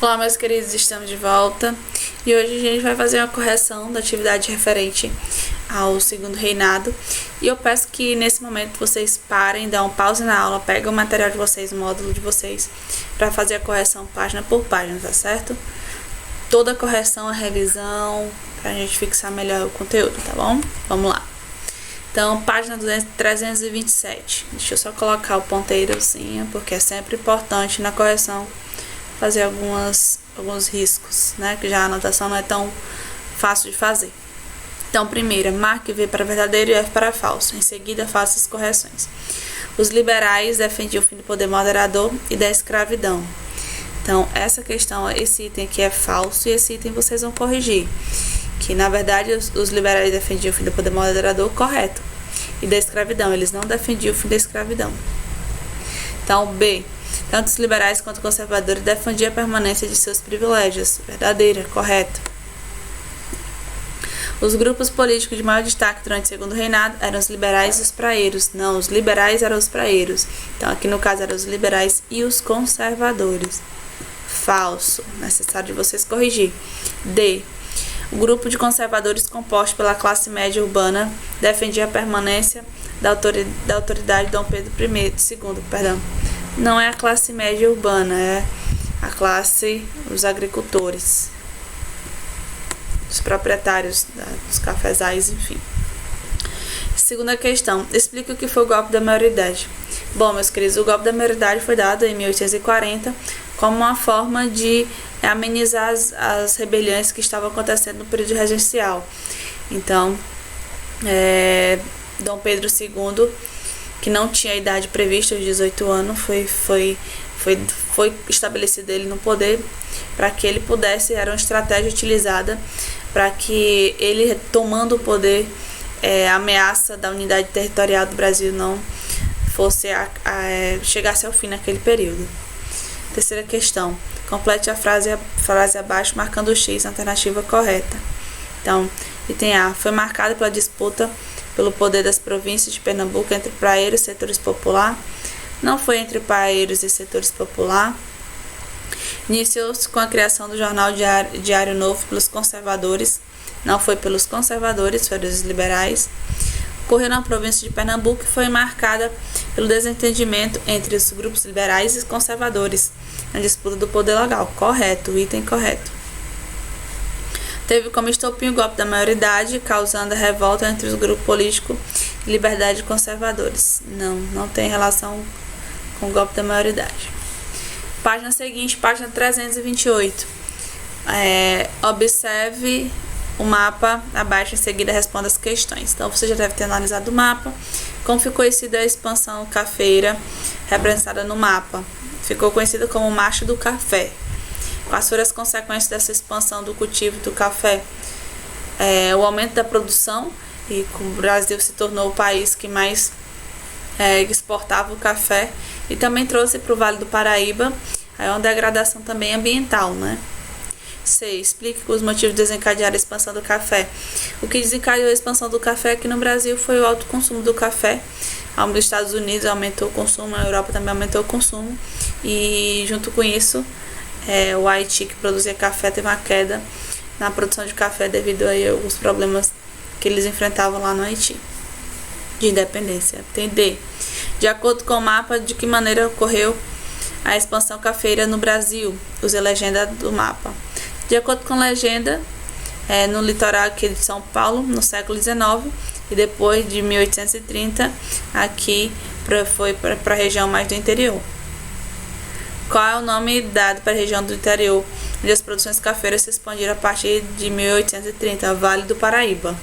Olá, meus queridos, estamos de volta e hoje a gente vai fazer uma correção da atividade referente ao segundo reinado. E eu peço que nesse momento vocês parem, dão um pause na aula, pegam o material de vocês, o módulo de vocês, para fazer a correção página por página, tá certo? Toda a correção, a revisão, pra gente fixar melhor o conteúdo, tá bom? Vamos lá. Então, página 327. Deixa eu só colocar o ponteirozinho, porque é sempre importante na correção fazer alguns riscos, né? Que já a anotação não é tão fácil de fazer. Então, primeira, marque V para verdadeiro e F para falso. Em seguida, faça as correções. Os liberais defendiam o fim do poder moderador e da escravidão. Então, essa questão, esse item aqui é falso e esse item vocês vão corrigir. Que, na verdade, os liberais defendiam o fim do poder moderador, correto. E da escravidão, eles não defendiam o fim da escravidão. Então, B. Tanto os liberais quanto os conservadores defendiam a permanência de seus privilégios. Verdadeira, correto. Os grupos políticos de maior destaque durante o segundo reinado eram os liberais e os praeiros. Não, os liberais eram os praeiros. Então, aqui no caso, eram os liberais e os conservadores. Falso. Necessário de vocês corrigir. D. O grupo de conservadores composto pela classe média urbana defendia a permanência da autoridade de Dom Pedro II. Não é a classe média urbana, é a classe, os agricultores, os proprietários dos cafezais, enfim. Segunda questão, explique o que foi o golpe da maioridade. Bom, meus queridos, o golpe da maioridade foi dado em 1840 como uma forma de amenizar as rebeliões que estavam acontecendo no período regencial. Então, Dom Pedro II, que não tinha a idade prevista, os 18 anos, foi estabelecido ele no poder para que ele pudesse, era uma estratégia utilizada para que ele, tomando o poder, a ameaça da unidade territorial do Brasil não fosse chegasse ao fim naquele período. Terceira questão, complete a frase abaixo marcando o X na alternativa correta. Então, item A, foi marcada pela disputa pelo poder das províncias de Pernambuco entre praeiros e setores popular. Não foi entre praeiros e setores popular. Iniciou-se com a criação do jornal Diário Novo pelos conservadores. Não foi pelos conservadores, foi dos liberais. Ocorreu na província de Pernambuco e foi marcada pelo desentendimento entre os grupos liberais e conservadores na disputa do poder legal. Correto, item correto. Teve como estopim o golpe da maioridade, causando a revolta entre os grupos políticos e liberdade conservadores. Não tem relação com o golpe da maioridade. Página seguinte, página 328. Observe o mapa abaixo, em seguida responda as questões. Então, você já deve ter analisado o mapa. Como ficou conhecida a expansão cafeira representada no mapa? Ficou conhecida como Marcha do Café. Quais foram as consequências dessa expansão do cultivo do café? O aumento da produção, e o Brasil se tornou o país que mais exportava o café, e também trouxe para o Vale do Paraíba uma degradação também ambiental, né? C. Explique os motivos de desencadear a expansão do café. O que desencadeou a expansão do café aqui no Brasil foi o alto consumo do café. Nos Estados Unidos aumentou o consumo, na Europa também aumentou o consumo, e junto com isso, o Haiti, que produzia café, teve uma queda na produção de café devido aos problemas que eles enfrentavam lá no Haiti, de independência. Tem D. De acordo com o mapa, de que maneira ocorreu a expansão cafeira no Brasil? Use a legenda do mapa. De acordo com a legenda, no litoral aqui de São Paulo, no século XIX, e depois de 1830, aqui foi para a região mais do interior. Qual é o nome dado para a região do interior, onde as produções cafeiras se expandiram a partir de 1830? Vale do Paraíba.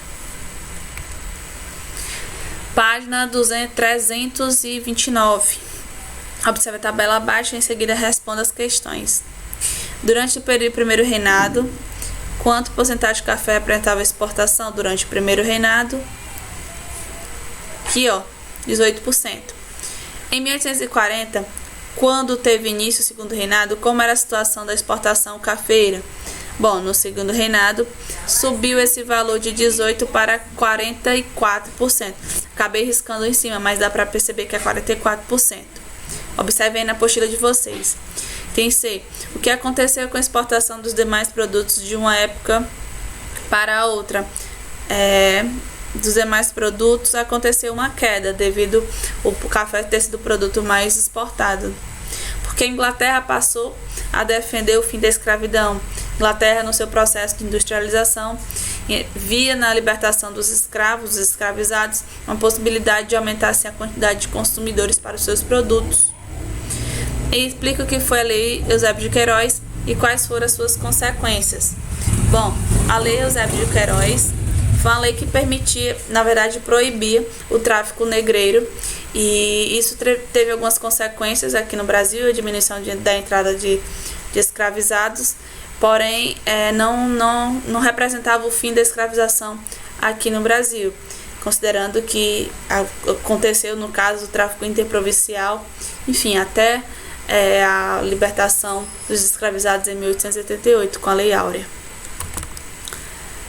Página 329. Observe a tabela abaixo e em seguida responda as questões. Durante o primeiro reinado, quanto porcentagem de café apresentava exportação? Durante o primeiro reinado, aqui 18%. Em 1840, quando teve início o segundo reinado, como era a situação da exportação cafeira? Bom, no segundo reinado, subiu esse valor de 18% para 44%. Acabei riscando em cima, mas dá para perceber que é 44%. Observem aí na apostila de vocês. Item C. O que aconteceu com a exportação dos demais produtos de uma época para a outra? Dos demais produtos aconteceu uma queda devido ao café ter sido o produto mais exportado. Porque a Inglaterra passou a defender o fim da escravidão. Inglaterra, no seu processo de industrialização, via na libertação dos escravos, dos escravizados, uma possibilidade de aumentar assim, a quantidade de consumidores para os seus produtos. E explica o que foi a Lei Eusébio de Queiroz e quais foram as suas consequências. Bom, a Lei Eusébio de Queiroz foi uma lei que permitia, na verdade, proibia o tráfico negreiro, e isso teve algumas consequências aqui no Brasil, a diminuição da entrada de escravizados, porém não representava o fim da escravização aqui no Brasil, considerando que aconteceu, no caso, o tráfico interprovincial, enfim, até a libertação dos escravizados em 1888, com a Lei Áurea.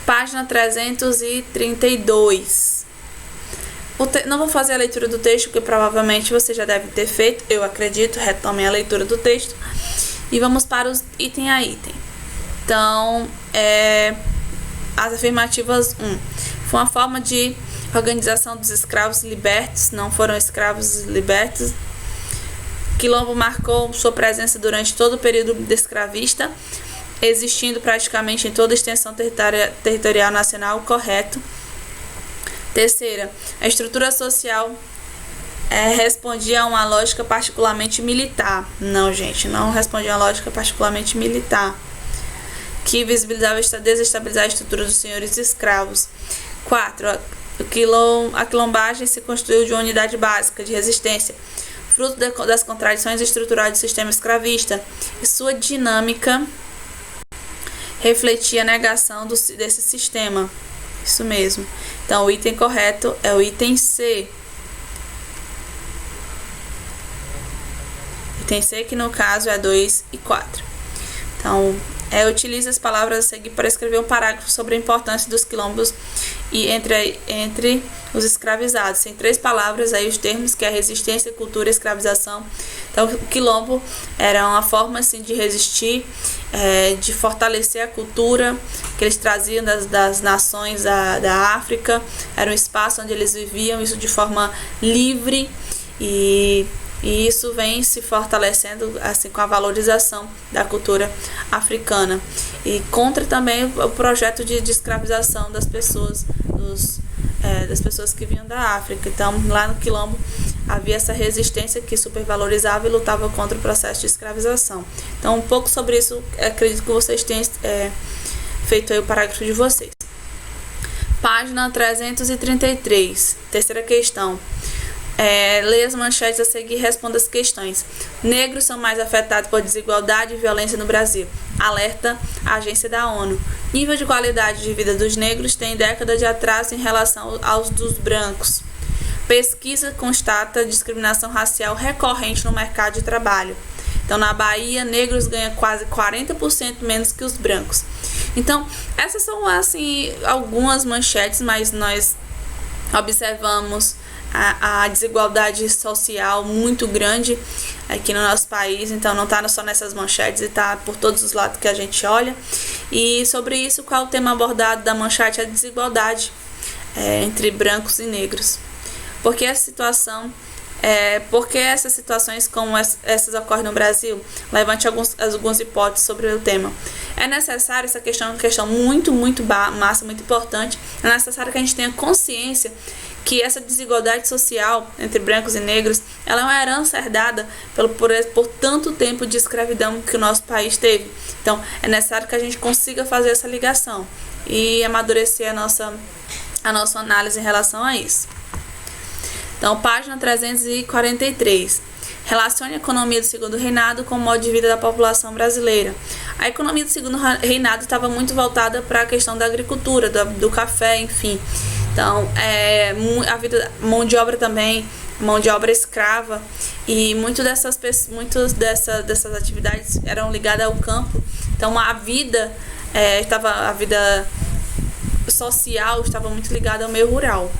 Página 332. Não vou fazer a leitura do texto, porque provavelmente você já deve ter feito, eu acredito, retomem a leitura do texto. E vamos para os item a item. Então, as afirmativas 1. Foi uma forma de organização dos escravos libertos, não foram escravos libertos. Quilombo marcou sua presença durante todo o período escravista, existindo praticamente em toda a extensão territorial nacional, correto. Terceira, a estrutura social respondia a uma lógica particularmente militar. Não, gente, não respondia a uma lógica particularmente militar, que visibilizava desestabilizar a estrutura dos senhores escravos. 4. A quilombagem se constituiu de uma unidade básica de resistência, fruto das contradições estruturais do sistema escravista, e sua dinâmica refletia a negação desse sistema. Isso mesmo. Então, o item correto é o item C. Item C, que no caso é 2 e 4. Então, utiliza as palavras a seguir para escrever um parágrafo sobre a importância dos quilombos e entre os escravizados. Tem 3 palavras aí, os termos, que é resistência, cultura e escravização. Então, o quilombo era uma forma assim, de resistir, de fortalecer a cultura que eles traziam das nações da África. Era um espaço onde eles viviam, isso de forma livre, e isso vem se fortalecendo assim com a valorização da cultura africana, e contra também o projeto de escravização das pessoas, das pessoas que vinham da África. Então, lá no quilombo havia essa resistência que supervalorizava e lutava contra o processo de escravização. Então, um pouco sobre isso, acredito que vocês tenham feito aí o parágrafo de vocês. Página 333, terceira questão. Leia as manchetes a seguir e responda as questões. Negros são mais afetados por desigualdade e violência no Brasil. Alerta a agência da ONU. Nível de qualidade de vida dos negros tem décadas de atraso em relação aos dos brancos. Pesquisa constata discriminação racial recorrente no mercado de trabalho. Então, na Bahia, negros ganham quase 40% menos que os brancos. Então, essas são assim algumas manchetes, mas nós observamos a desigualdade social muito grande aqui no nosso país. Então não está só nessas manchetes, está por todos os lados que a gente olha. E sobre isso, qual é o tema abordado da manchete? A desigualdade entre brancos e negros. Porque essas situações como essas ocorrem no Brasil? Levante algumas hipóteses sobre o tema. É necessário, essa questão é uma questão muito massa, muito importante. É necessário que a gente tenha consciência que essa desigualdade social entre brancos e negros, ela é uma herança herdada por tanto tempo de escravidão que o nosso país teve. Então, é necessário que a gente consiga fazer essa ligação e amadurecer a nossa análise em relação a isso. Então, página 343. Relacione a economia do Segundo Reinado com o modo de vida da população brasileira. A economia do Segundo Reinado estava muito voltada para a questão da agricultura, do café, enfim. Então, mão de obra também, mão de obra escrava, e muitas dessas atividades eram ligadas ao campo. Então, a vida social estava muito ligada ao meio rural.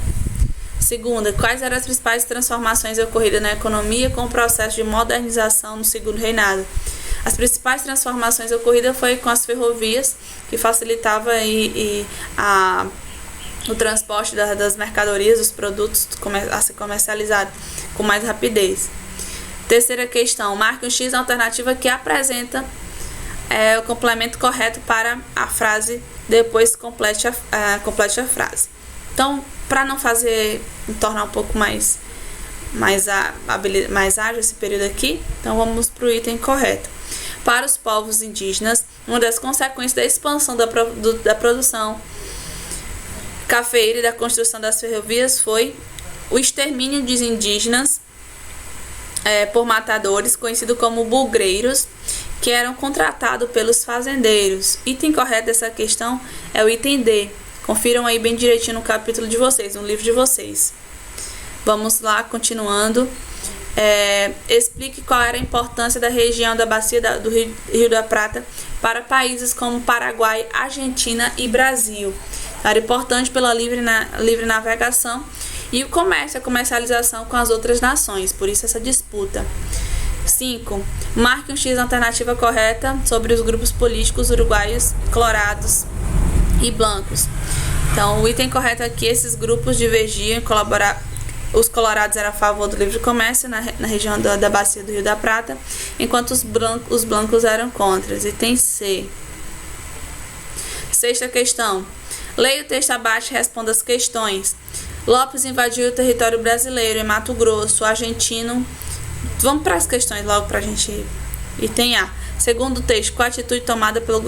Segunda, quais eram as principais transformações ocorridas na economia com o processo de modernização no Segundo Reinado? As principais transformações ocorridas foi com as ferrovias, que facilitava o transporte das mercadorias, dos produtos a ser comercializados com mais rapidez. Terceira questão, marque um X alternativa que apresenta o complemento correto para a frase, depois complete a frase. Então, para não tornar um pouco mais ágil esse período aqui, então vamos para o item correto. Para os povos indígenas, uma das consequências da expansão da produção cafeeira e da construção das ferrovias foi o extermínio dos indígenas por matadores, conhecido como bugreiros, que eram contratados pelos fazendeiros. Item correto dessa questão é o item D. Confiram aí bem direitinho no capítulo de vocês, no livro de vocês. Vamos lá, continuando. Explique qual era a importância da região da bacia do Rio da Prata para países como Paraguai, Argentina e Brasil. Era importante pela livre navegação e o comércio, a comercialização com as outras nações, por isso essa disputa. 5. Marque um X na alternativa correta sobre os grupos políticos uruguaios, colorados e blancos. Então, o item correto aqui, esses grupos divergiam em colaborar. Os colorados eram a favor do livre comércio na região da bacia do Rio da Prata, enquanto os blancos eram contra. Item C. Sexta questão. Leia o texto abaixo e responda as questões. Lopes invadiu o território brasileiro em Mato Grosso, argentino. Vamos para as questões logo para a gente. Item A. Segundo o texto, qual a atitude tomada pelo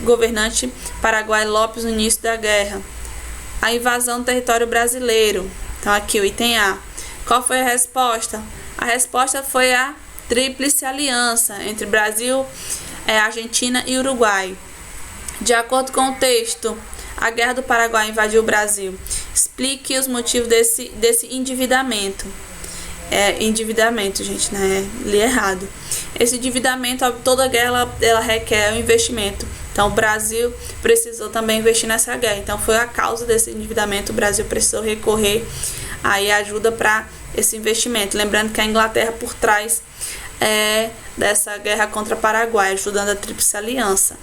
governante paraguai Lopes no início da guerra? A invasão do território brasileiro. Então, aqui o item A. Qual foi a resposta? A resposta foi a Tríplice Aliança entre Brasil, Argentina e Uruguai. De acordo com o texto, a Guerra do Paraguai invadiu o Brasil. Explique os motivos desse endividamento. Endividamento, gente, né? Li errado. Esse endividamento, toda guerra, ela requer um investimento. Então, o Brasil precisou também investir nessa guerra. Então, foi a causa desse endividamento. O Brasil precisou recorrer aí ajuda para esse investimento. Lembrando que a Inglaterra por trás dessa guerra contra o Paraguai, ajudando a Tríplice Aliança.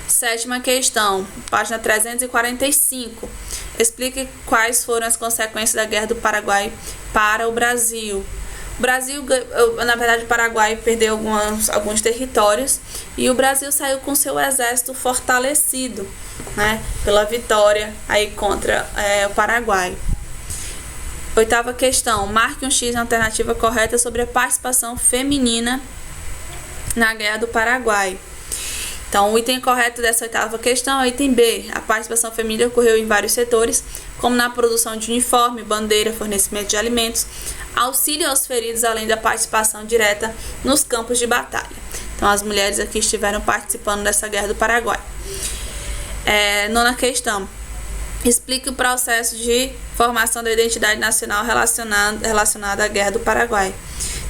Sétima questão, página 345. Explique quais foram as consequências da Guerra do Paraguai para o Brasil. O Brasil, na verdade, o Paraguai perdeu alguns territórios e o Brasil saiu com seu exército fortalecido, né, pela vitória aí contra o Paraguai. Oitava questão, marque um X na alternativa correta sobre a participação feminina na Guerra do Paraguai. Então, o item correto dessa oitava questão é o item B. A participação feminina ocorreu em vários setores, como na produção de uniforme, bandeira, fornecimento de alimentos, auxílio aos feridos, além da participação direta nos campos de batalha. Então, as mulheres aqui estiveram participando dessa Guerra do Paraguai. Nona questão. Explique o processo de formação da identidade nacional relacionada à Guerra do Paraguai.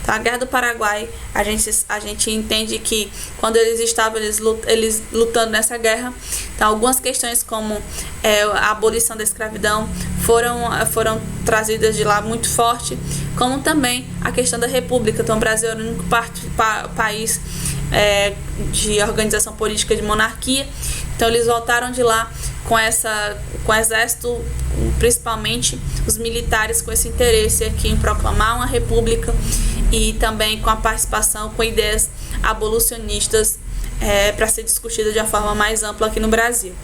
Então, a Guerra do Paraguai, a gente entende que quando eles lutando nessa guerra, então algumas questões como a abolição da escravidão foram trazidas de lá muito forte, como também a questão da república. Então, o Brasil era o único país de organização política de monarquia. Então, eles voltaram de lá com o exército, principalmente os militares, com esse interesse aqui em proclamar uma república e também com a participação com ideias abolicionistas para ser discutida de uma forma mais ampla aqui no Brasil.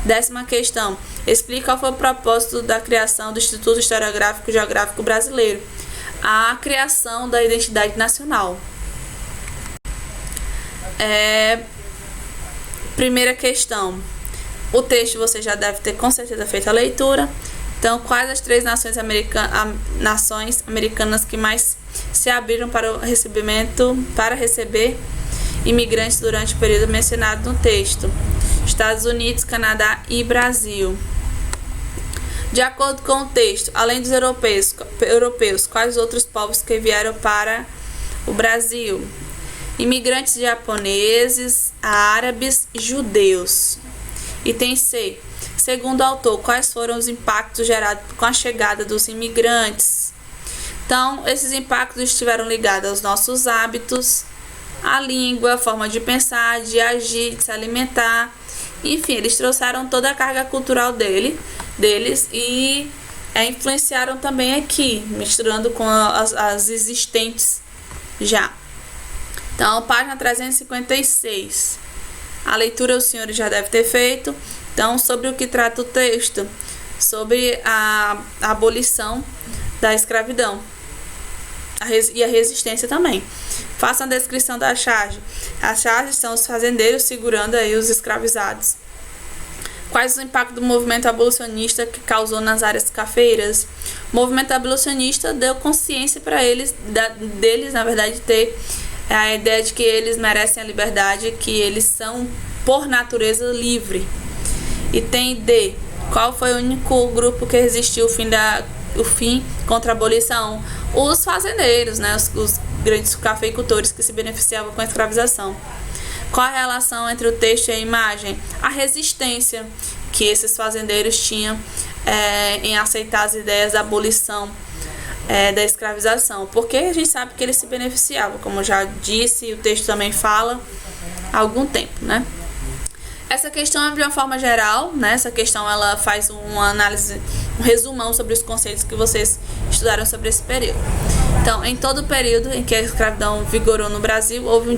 Décima questão. Explica qual foi o propósito da criação do Instituto Historiográfico e Geográfico Brasileiro. A criação da identidade nacional. Primeira questão. O texto você já deve ter com certeza feito a leitura. Então, quais as 3 nações americanas que mais se abriram para receber imigrantes durante o período mencionado no texto? Estados Unidos, Canadá e Brasil. De acordo com o texto, além dos europeus, quais outros povos que vieram para o Brasil? Imigrantes japoneses, árabes e judeus. Item C. Segundo o autor, quais foram os impactos gerados com a chegada dos imigrantes? Então, esses impactos estiveram ligados aos nossos hábitos, a língua, a forma de pensar, de agir, de se alimentar. Enfim, eles trouxeram toda a carga cultural deles e influenciaram também aqui, misturando com as existentes já. Então, página 356. A leitura os senhores já devem ter feito. Então, sobre o que trata o texto? Sobre a abolição da escravidão e a resistência também. Faça a descrição da charge. As charges são os fazendeiros segurando aí os escravizados. Quais os impactos do movimento abolicionista que causou nas áreas cafeeiras? O movimento abolicionista deu consciência para eles, deles, na verdade, ter a ideia de que eles merecem a liberdade, que eles são, por natureza, livre. E tem D. Qual foi o único grupo que resistiu o fim contra a abolição? Os fazendeiros, né? Os grandes cafeicultores que se beneficiavam com a escravização. Qual a relação entre o texto e a imagem? A resistência que esses fazendeiros tinham em aceitar as ideias da abolição da escravização, porque a gente sabe que eles se beneficiavam, como eu já disse, o texto também fala há algum tempo, né? Essa questão é de uma forma geral, né? Essa questão ela faz uma análise, um resumão sobre os conceitos que vocês estudaram sobre esse período. Então, em todo o período em que a escravidão vigorou no Brasil, houve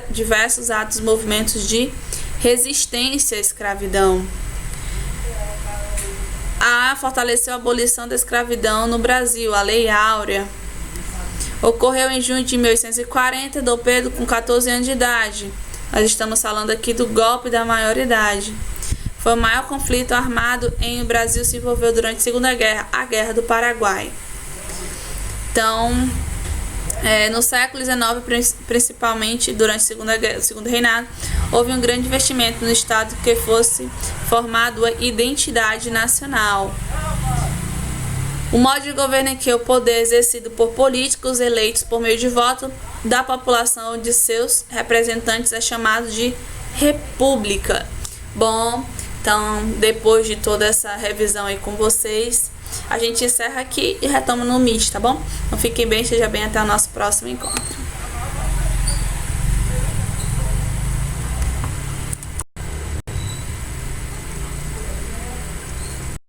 diversos atos, movimentos de resistência à escravidão. Fortaleceu a abolição da escravidão no Brasil, a Lei Áurea. Ocorreu em junho de 1840, Dom Pedro com 14 anos de idade. Nós estamos falando aqui do golpe da maioridade. Foi o maior conflito armado em o Brasil, se envolveu durante a Segunda Guerra, a Guerra do Paraguai. Então, no século XIX, principalmente durante o Segundo Reinado, houve um grande investimento no Estado que fosse formado a identidade nacional. O modo de governo em que o poder exercido por políticos eleitos por meio de voto da população de seus representantes é chamado de república. Bom, então depois de toda essa revisão aí com vocês, a gente encerra aqui e retoma no Meet, tá bom? Então fiquem bem, esteja bem, até o nosso próximo encontro.